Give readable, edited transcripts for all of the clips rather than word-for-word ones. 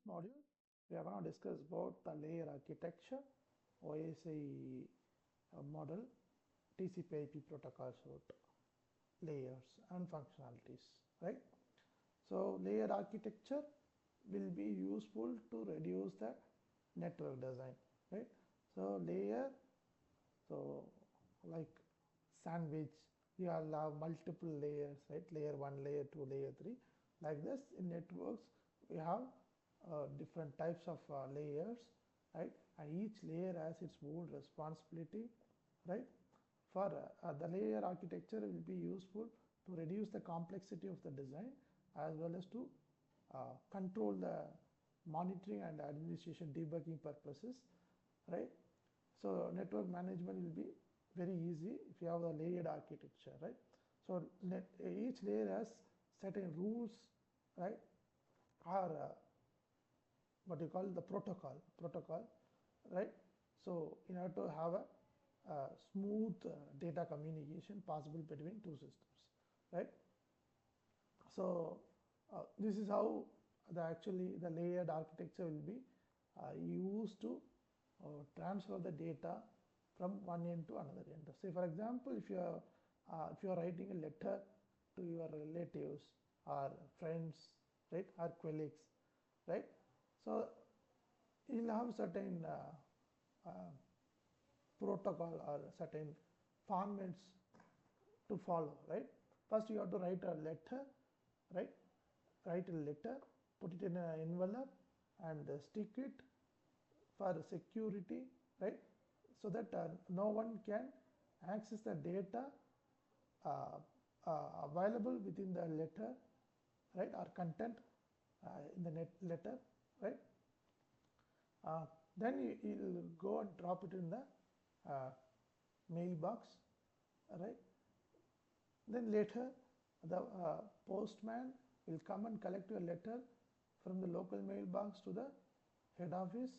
module, we are going to discuss about the layer architecture, OSI model, TCP/IP protocol suite, layers and functionalities, right? So layer architecture will be useful to reduce the network design, right? So layer, so like sandwich, you all have multiple layers, right? Layer 1, layer 2, layer 3. Like this, in networks, we have different types of layers, right? And each layer has its own responsibility, right? For the layer architecture will be useful to reduce the complexity of the design as well as to control the monitoring and administration debugging purposes, right? So network management will be very easy if you have a layered architecture, right? So each layer has certain rules, right? Or what you call the protocol, right? So in order to have a smooth data communication possible between two systems, right? So this is how the layered architecture will be used to transfer the data from one end to another end. Say for example, if you are writing a letter to your relatives or friends, right, or colleagues, right? So you'll have certain protocol or certain formats to follow, right? First you have to write a letter, right? Write a letter, put it in an envelope and stick it for security, right? So that no one can access the data uh, available within the letter, right, or content in the letter, right? Then you'll go and drop it in the uh, mailbox, right? Then later the postman will come and collect your letter from the local mailbox to the head office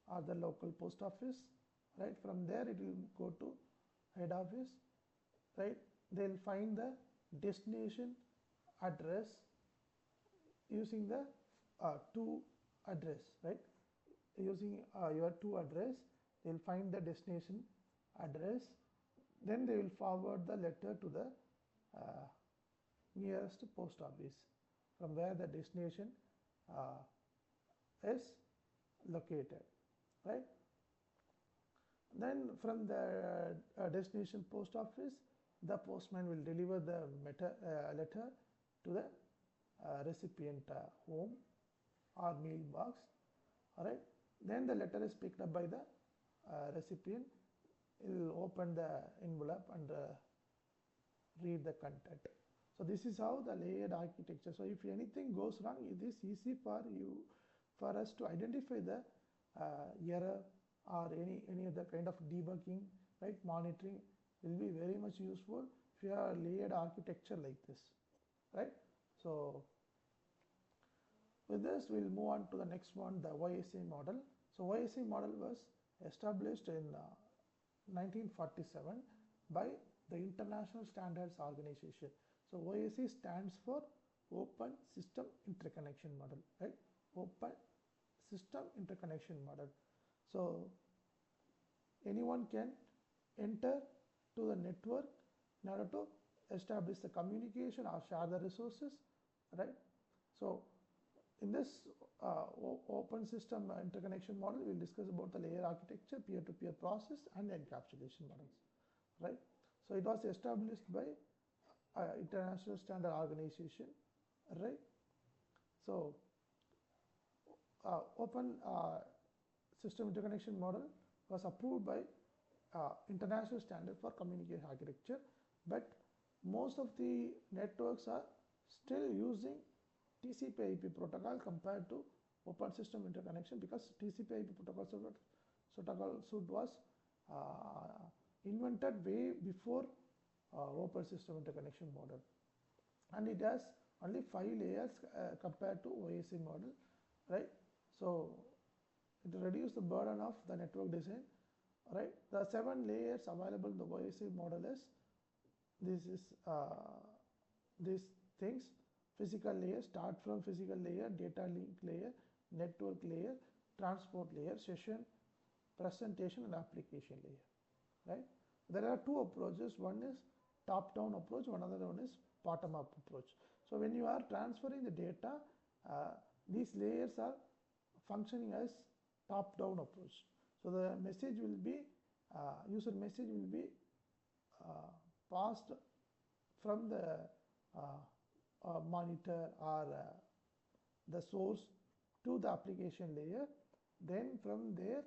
or the local post office, right? From there it will go to head office, right? They'll find the destination address using the to address, right? Using your to address, they'll find the destination address. Then they will forward the letter to the uh, nearest post office from where the destination is located, right? Then from the destination post office, the postman will deliver the letter to the recipient home or mailbox, all right? Then the letter is picked up by the recipient. He will open the envelope and read the content. So this is how the layered architecture. So if anything goes wrong, it is easy for us to identify the error or any other kind of debugging, right? Monitoring will be very much useful if you have a layered architecture like this, right? So with this, we'll move on to the next one, the OSI model. So OSI model was established in 1947 by the International Standards Organization. So OSI stands for Open System Interconnection Model, right? Open System Interconnection Model. So anyone can enter to the network in order to establish the communication or share the resources, right? So in this open system interconnection model, we'll discuss about the layer architecture, peer-to-peer process, and encapsulation models, right? So it was established by International Standard Organization, right? So open system interconnection model was approved by International Standard for Communication Architecture, but most of the networks are still using TCP/IP protocol compared to open system interconnection, because TCP/IP protocol suite was invented way before open system interconnection model, and it has only 5 layers compared to OSI model, right? So it reduced the burden of the network design, right? The 7 layers available in the OSI model is these things. Physical layer, start from physical layer, data link layer, network layer, transport layer, session, presentation, and application layer, right? There are two approaches. One is top-down approach, another one is bottom-up approach. So when you are transferring the data, these layers are functioning as top-down approach. So the message will be, user message will be passed from the monitor or the source to the application layer. Then from there,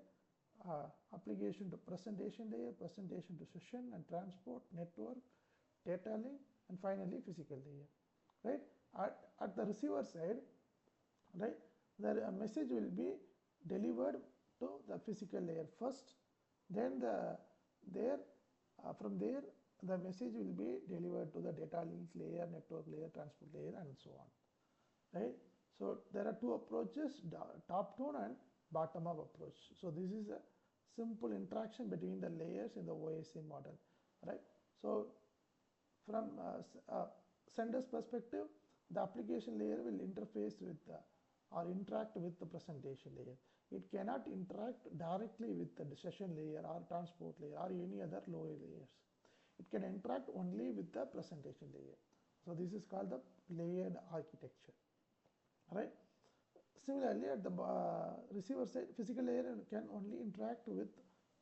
application to presentation layer, presentation to session and transport, network, data link, and finally physical layer, right? At the receiver side, right, the message will be delivered to the physical layer first, then from there the message will be delivered to the data link layer, network layer, transport layer, and so on, right? So there are two approaches, top-down and bottom-up approach. So this is a simple interaction between the layers in the OSI model, right? So from sender's perspective, the application layer will interface with or interact with the presentation layer. It cannot interact directly with the session layer or transport layer or any other lower layers. It can interact only with the presentation layer. So this is called the layered architecture, right? Similarly, at the receiver side, physical layer can only interact with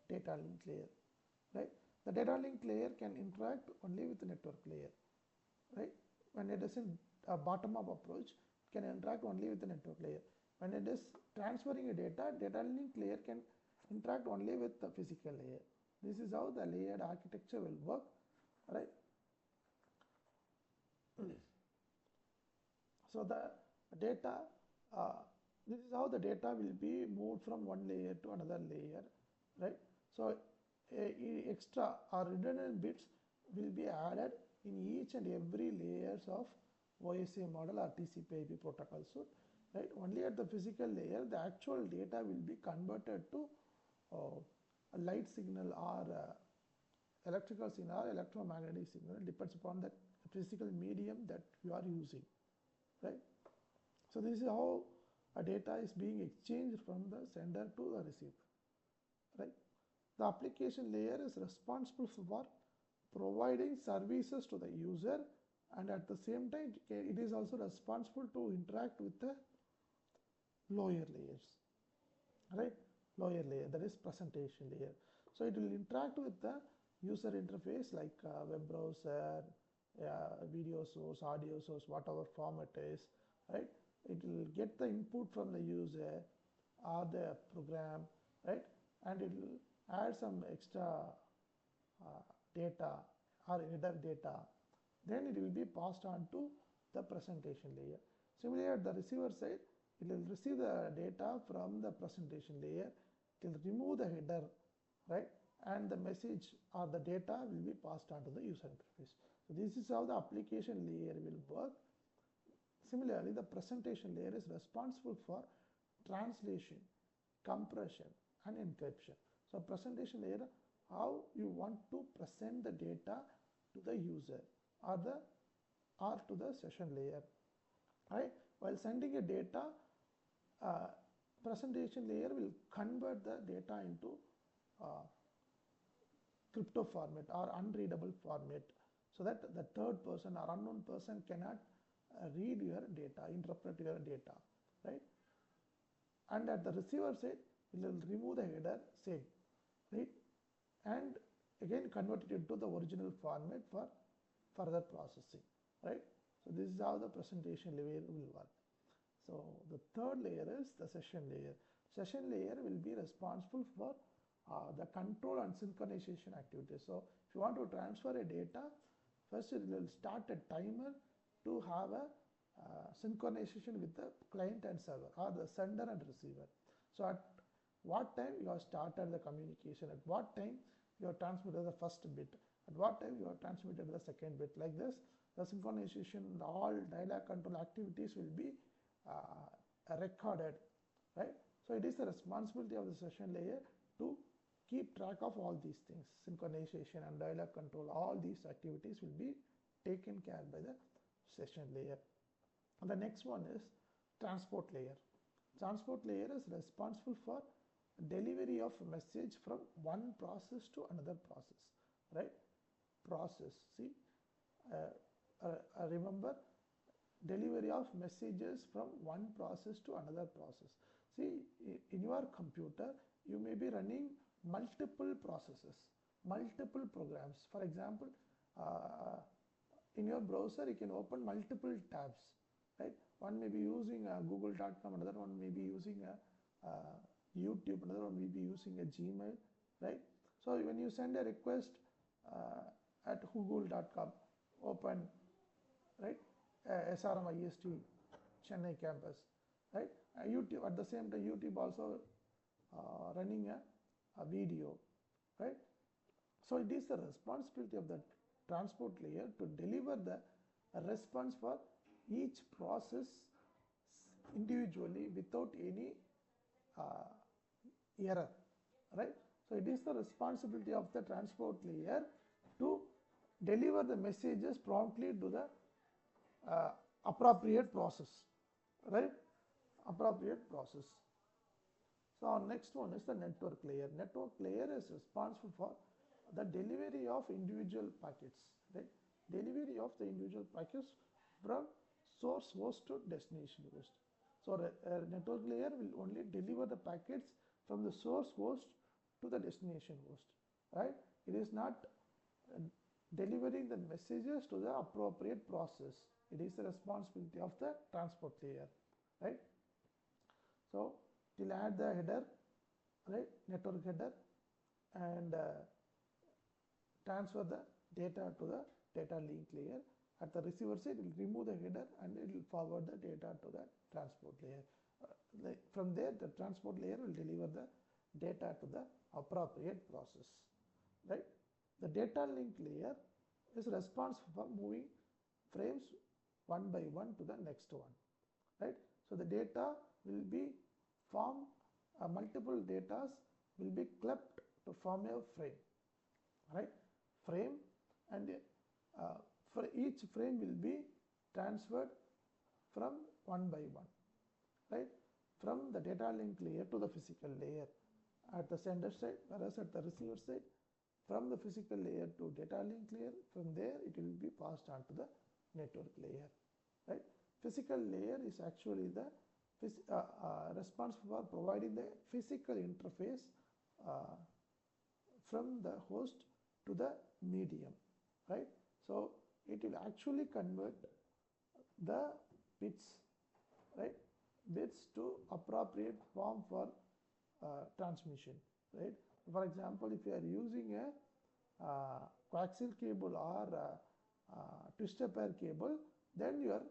data link layer, right? The data link layer can interact only with the network layer, right? When it is in a bottom-up approach, it can interact only with the network layer. When it is transferring a data link layer can interact only with the physical layer. This is how the layered architecture will work, right? So the data, this is how the data will be moved from one layer to another layer, right? So extra or redundant bits will be added in each and every layers of OSI model or TCP/IP protocol suite, right? Only at the physical layer, the actual data will be converted to a light signal or electrical signal or electromagnetic signal. It depends upon the physical medium that you are using, right? So this is how a data is being exchanged from the sender to the receiver, right? The application layer is responsible for providing services to the user, and at the same time it is also responsible to interact with the lower layers, right? Lower layer, that is presentation layer. So it will interact with the user interface like web browser, video source, audio source, whatever form it is, right? It will get the input from the user or the program, right? And it will add some extra data or header data. Then it will be passed on to the presentation layer. Similarly, at the receiver side, it will receive the data from the presentation layer. It will remove the header, right? And the message or the data will be passed on to the user interface. So this is how the application layer will work. Similarly, the presentation layer is responsible for translation, compression, and encryption. So presentation layer, how you want to present the data to the user or to the session layer, right? While sending a data, presentation layer will convert the data into crypto format or unreadable format, so that the third person or unknown person cannot read your data, interpret your data, right? And at the receiver side, it will remove the header, same, right? And again convert it into the original format for further processing, right? So this is how the presentation layer will work. So the third layer is the session layer. Session layer will be responsible for the control and synchronization activities. So if you want to transfer a data, first it will start a timer to have a synchronization with the client and server, or the sender and receiver. So at what time you have started the communication, at what time you have transmitted the first bit, at what time you have transmitted the second bit. Like this, the synchronization, all dialogue control activities will be recorded, right? So it is the responsibility of the session layer to keep track of all these things. Synchronization and dialogue control, all these activities will be taken care by the session layer. And the next one is transport layer. Transport layer is responsible for delivery of message from one process to another process, right? Process, see, remember, delivery of messages from one process to another process. See, in your computer, you may be running multiple processes, multiple programs. For example, in your browser, you can open multiple tabs, right? One may be using google.com, another one may be using a YouTube, another one may be using a Gmail, right? So when you send a request at google.com, open, right, SRM IST Chennai campus, right? YouTube, at the same time, YouTube also running a video, right? So it is the responsibility of the transport layer to deliver the response for each process individually without any error, right? So it is the responsibility of the transport layer to deliver the messages promptly to the appropriate process, right? Appropriate process. So our next one is the network layer. Network layer is responsible for the delivery of individual packets, right? Delivery of the individual packets from source host to destination host. So a network layer will only deliver the packets from the source host to the destination host, right? It is not delivering the messages to the appropriate process. It is the responsibility of the transport layer, right? So it will add the header, right, network header, and transfer the data to the data link layer. At the receiver side, it will remove the header and it will forward the data to the transport layer. From there, the transport layer will deliver the data to the appropriate process, right? The data link layer is responsible for moving frames one by one to the next one, right? So the data will be formed, multiple datas will be clubbed to form a frame, right? Frame, and for each frame will be transferred from one by one, right? From the data link layer to the physical layer at the sender side, whereas at the receiver side, from the physical layer to data link layer, from there it will be passed on to the network layer, right? Physical layer is actually the responsible for providing the physical interface from the host to the medium, right? So it will actually convert the bits, right, bits to appropriate form for transmission, right? For example, if you are using a coaxial cable or twisted pair cable, then your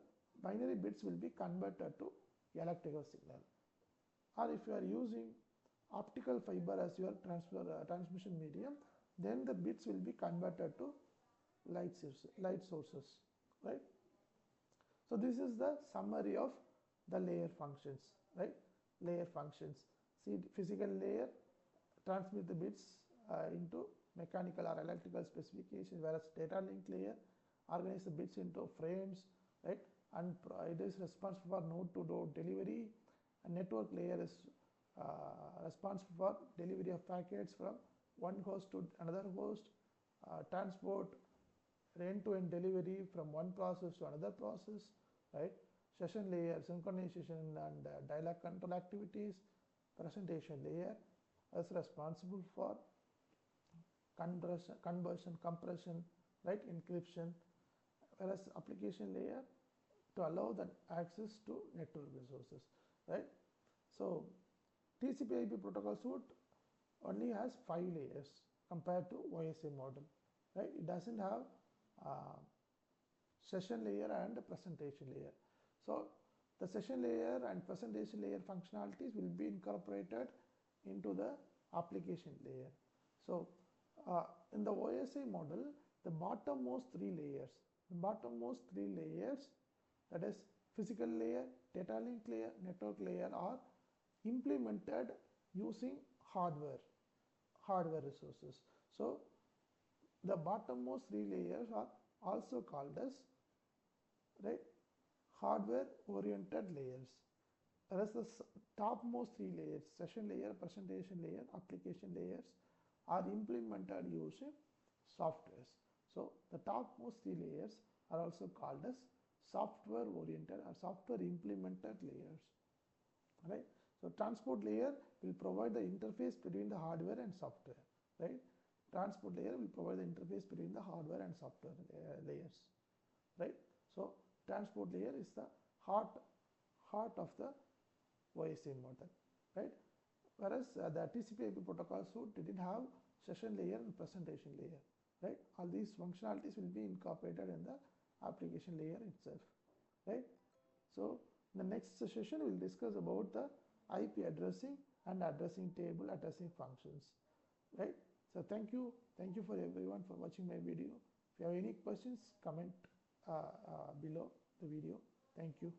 binary bits will be converted to electrical signal. Or if you are using optical fiber as your transmission medium, then the bits will be converted to light sources, right? So this is the summary of the layer functions, right? Layer functions. See, physical layer transmit the bits into mechanical or electrical specifications, whereas data link layer organize the bits into frames, right? And it is responsible for node-to-node delivery. And network layer is responsible for delivery of packets from one host to another host, transport, end-to-end delivery from one process to another process, right? Session layer, synchronization and dialogue control activities. Presentation layer is responsible for conversion, compression, right, encryption, whereas application layer to allow the access to network resources, right? So TCP/IP protocol suite only has 5 layers compared to OSI model, right? It doesn't have session layer and presentation layer. So the session layer and presentation layer functionalities will be incorporated into the application layer. So in the OSI model, the bottommost 3 layers, that is physical layer, data link layer, network layer, are implemented using hardware resources. So the bottommost 3 layers are also called as, right, hardware oriented layers, Whereas the topmost three layers, session layer, presentation layer, application layers, are implemented using softwares. So the topmost three layers are also called as software oriented or software implemented layers, right? So transport layer will provide the interface between the hardware and software, right? Transport layer will provide the interface between the hardware and software layers, right? So transport layer is the heart of the OSI model, right? Whereas the TCP/IP protocol suite didn't have session layer and presentation layer, right? All these functionalities will be incorporated in the application layer itself, right? So in the next session we'll discuss about the IP addressing and addressing table, addressing functions, right? So thank you for everyone for watching my video. If you have any questions, comment below the video. Thank you.